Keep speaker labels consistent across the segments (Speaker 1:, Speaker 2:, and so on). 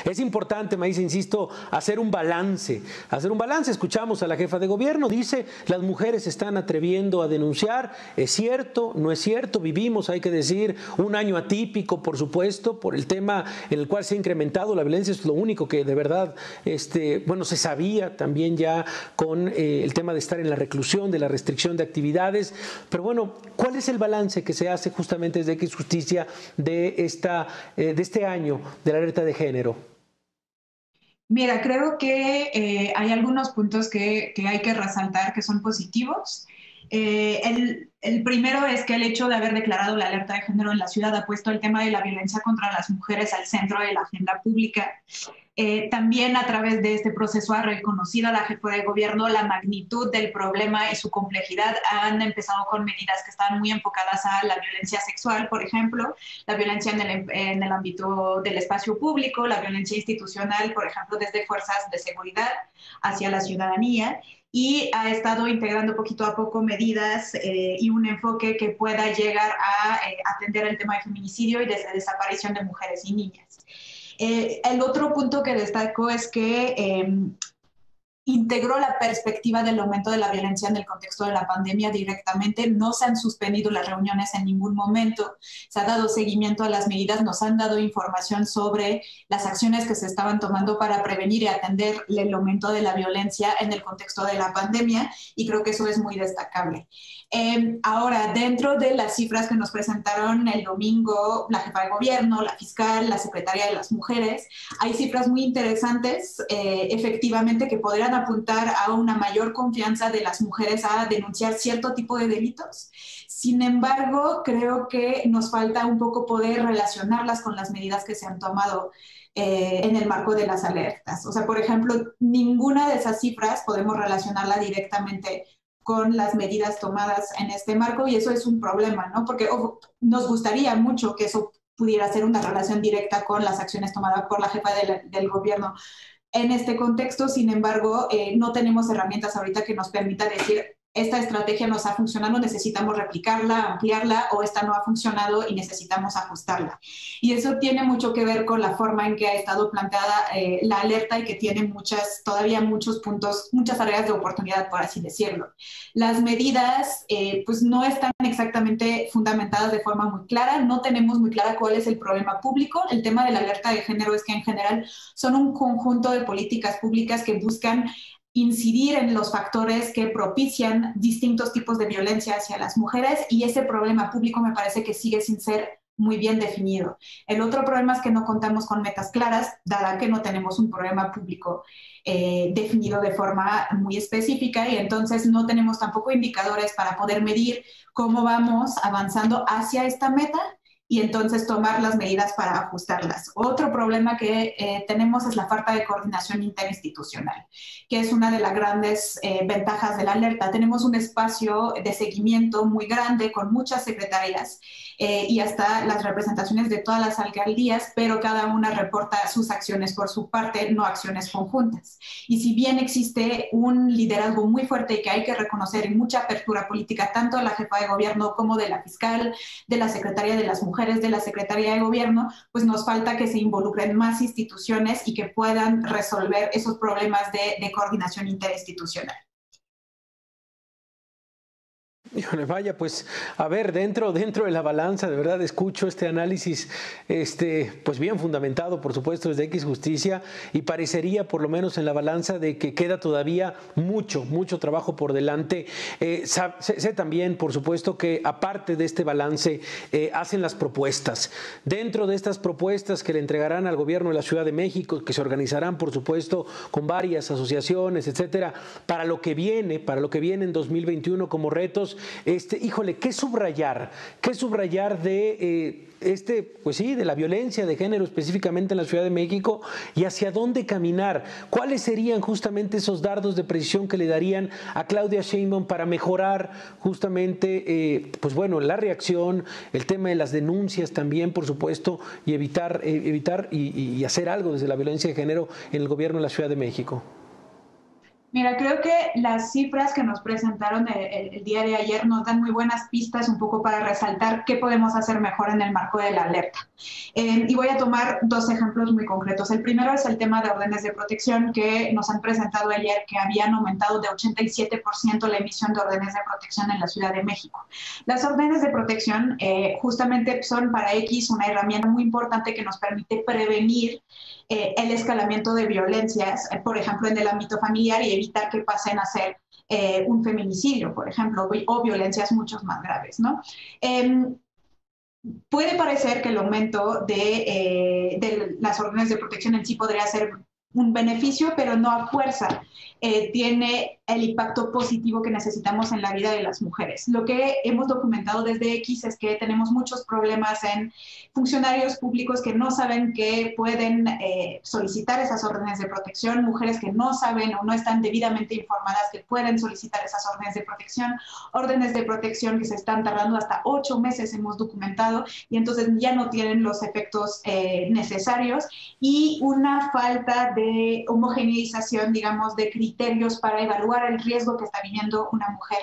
Speaker 1: Es importante, Maísa, insisto, hacer un balance. Escuchamos a la jefa de gobierno, dice, las mujeres se están atreviendo a denunciar. Es cierto, no es cierto, vivimos, hay que decir, un año atípico, por supuesto, por el tema en el cual se ha incrementado la violencia. Es lo único que de verdad, bueno, se sabía también ya con el tema de estar en la reclusión, de la restricción de actividades. Pero bueno, ¿cuál es el balance que se hace justamente desde X Justicia de este año de la alerta de género?
Speaker 2: Mira, creo que hay algunos puntos que hay que resaltar que son positivos. El primero es que el hecho de haber declarado la alerta de género en la ciudad ha puesto el tema de la violencia contra las mujeres al centro de la agenda pública. También a través de este proceso ha reconocido a la jefa de gobierno la magnitud del problema y su complejidad. Han empezado con medidas que están muy enfocadas a la violencia sexual, por ejemplo, la violencia en el ámbito del espacio público, la violencia institucional, por ejemplo, desde fuerzas de seguridad hacia la ciudadanía, y ha estado integrando poquito a poco medidas y un enfoque que pueda llegar a atender el tema de feminicidio y de desaparición de mujeres y niñas. El otro punto que destaco es que integró la perspectiva del aumento de la violencia en el contexto de la pandemia directamente. No se han suspendido las reuniones en ningún momento, se ha dado seguimiento a las medidas, nos han dado información sobre las acciones que se estaban tomando para prevenir y atender el aumento de la violencia en el contexto de la pandemia, y creo que eso es muy destacable. Ahora, dentro de las cifras que nos presentaron el domingo la jefa de gobierno, la fiscal, la secretaria de las mujeres, hay cifras muy interesantes, efectivamente, que podrían apuntar a una mayor confianza de las mujeres a denunciar cierto tipo de delitos. Sin embargo, creo que nos falta un poco poder relacionarlas con las medidas que se han tomado en el marco de las alertas. O sea, por ejemplo, ninguna de esas cifras podemos relacionarla directamente con las medidas tomadas en este marco, y eso es un problema, ¿no? Porque nos gustaría mucho que eso pudiera ser una relación directa con las acciones tomadas por la jefa del gobierno en este contexto. Sin embargo, no tenemos herramientas ahorita que nos permita decir, esta estrategia nos ha funcionado, necesitamos replicarla, ampliarla, o esta no ha funcionado y necesitamos ajustarla. Y eso tiene mucho que ver con la forma en que ha estado planteada la alerta, y que tiene todavía muchos puntos, muchas áreas de oportunidad, por así decirlo. Las medidas pues no están exactamente fundamentadas de forma muy clara, no tenemos muy clara cuál es el problema público. El tema de la alerta de género es que en general son un conjunto de políticas públicas que buscan incidir en los factores que propician distintos tipos de violencia hacia las mujeres, y ese problema público me parece que sigue sin ser muy bien definido. El otro problema es que no contamos con metas claras, dada que no tenemos un problema público definido de forma muy específica, y entonces no tenemos tampoco indicadores para poder medir cómo vamos avanzando hacia esta meta, y entonces tomar las medidas para ajustarlas. Otro problema que tenemos es la falta de coordinación interinstitucional, que es una de las grandes ventajas de la alerta. Tenemos un espacio de seguimiento muy grande con muchas secretarías y hasta las representaciones de todas las alcaldías, pero cada una reporta sus acciones por su parte, no acciones conjuntas. Y si bien existe un liderazgo muy fuerte y que hay que reconocer, y mucha apertura política, tanto de la jefa de gobierno como de la fiscal, de la secretaria de las mujeres, de la Secretaría de Gobierno, pues nos falta que se involucren más instituciones y que puedan resolver esos problemas de coordinación interinstitucional.
Speaker 1: Híjole, vaya, pues, a ver, dentro de la balanza, de verdad escucho este análisis, pues bien fundamentado, por supuesto, desde X Justicia, y parecería, por lo menos en la balanza, de que queda todavía mucho trabajo por delante. Sé también, por supuesto, que aparte de este balance, hacen las propuestas. Dentro de estas propuestas que le entregarán al gobierno de la Ciudad de México, que se organizarán, por supuesto, con varias asociaciones, etcétera, para lo que viene en 2021 como retos. Híjole, ¿qué subrayar de pues sí, de la violencia de género específicamente en la Ciudad de México, y hacia dónde caminar? ¿Cuáles serían justamente esos dardos de precisión que le darían a Claudia Sheinbaum para mejorar justamente, pues bueno, la reacción, el tema de las denuncias también, por supuesto, y evitar y hacer algo desde la violencia de género en el gobierno de la Ciudad de México?
Speaker 2: Mira, creo que las cifras que nos presentaron el día de ayer nos dan muy buenas pistas un poco para resaltar qué podemos hacer mejor en el marco de la alerta. Y voy a tomar dos ejemplos muy concretos. El primero es el tema de órdenes de protección que nos han presentado ayer, que habían aumentado de 87% la emisión de órdenes de protección en la Ciudad de México. Las órdenes de protección justamente son para X una herramienta muy importante que nos permite prevenir el escalamiento de violencias, por ejemplo, en el ámbito familiar y evitar que pasen a ser un feminicidio, por ejemplo, o violencias mucho más graves, ¿no? Puede parecer que el aumento de las órdenes de protección en sí podría ser un beneficio, pero no a fuerza tiene el impacto positivo que necesitamos en la vida de las mujeres. Lo que hemos documentado desde X es que tenemos muchos problemas en funcionarios públicos que no saben que pueden solicitar esas órdenes de protección, mujeres que no saben o no están debidamente informadas que pueden solicitar esas órdenes de protección que se están tardando hasta 8 meses, hemos documentado, y entonces ya no tienen los efectos necesarios, y una falta de homogeneización, digamos, de criterios para evaluar el riesgo que está viviendo una mujer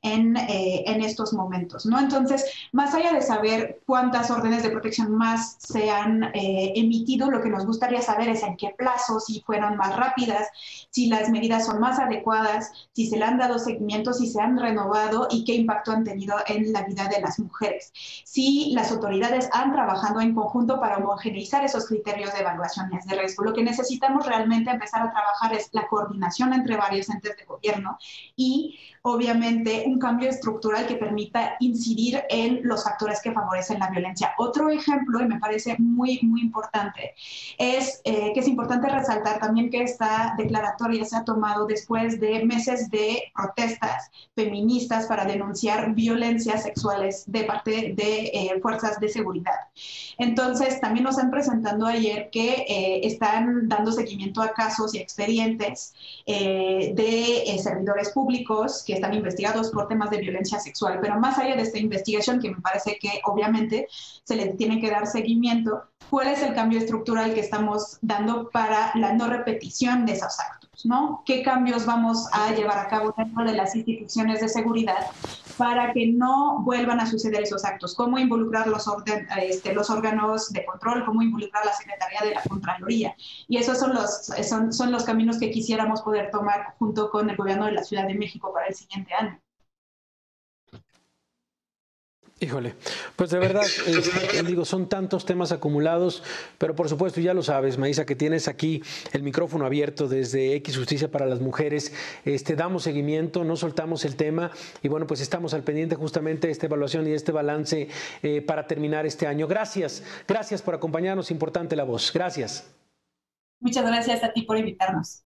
Speaker 2: en estos momentos, ¿no? Entonces, más allá de saber cuántas órdenes de protección más se han emitido, lo que nos gustaría saber es en qué plazo, si fueron más rápidas, si las medidas son más adecuadas, si se le han dado seguimiento, si se han renovado y qué impacto han tenido en la vida de las mujeres. Si las autoridades han trabajado en conjunto para homogeneizar esos criterios de evaluaciones de riesgo. Lo que necesitamos realmente empezar a trabajar es la coordinación entre varios entes de gobierno y, obviamente, un cambio estructural que permita incidir en los factores que favorecen la violencia. Otro ejemplo, y me parece muy, muy importante, es que es importante resaltar también que esta declaratoria se ha tomado después de meses de protestas feministas para denunciar violencias sexuales de parte de fuerzas de seguridad. Entonces, también nos han presentado ayer que están dando seguimiento a casos y expedientes de servidores públicos que están investigados por temas de violencia sexual. Pero más allá de esta investigación, que me parece que obviamente se le tiene que dar seguimiento, ¿cuál es el cambio estructural que estamos dando para la no repetición de esos actos, ¿no? ¿Qué cambios vamos a llevar a cabo dentro de las instituciones de seguridad para que no vuelvan a suceder esos actos? ¿Cómo involucrar los órganos de control? ¿Cómo involucrar la Secretaría de la Contraloría? Y esos son los caminos que quisiéramos poder tomar junto con el gobierno de la Ciudad de México para el siguiente año.
Speaker 1: Híjole, pues de verdad, digo, son tantos temas acumulados, pero por supuesto ya lo sabes, Maísa, que tienes aquí el micrófono abierto desde X Justicia para las Mujeres. Damos seguimiento, no soltamos el tema y bueno, pues estamos al pendiente justamente de esta evaluación y de este balance para terminar este año. Gracias por acompañarnos, importante la voz. Gracias.
Speaker 2: Muchas gracias a ti por invitarnos.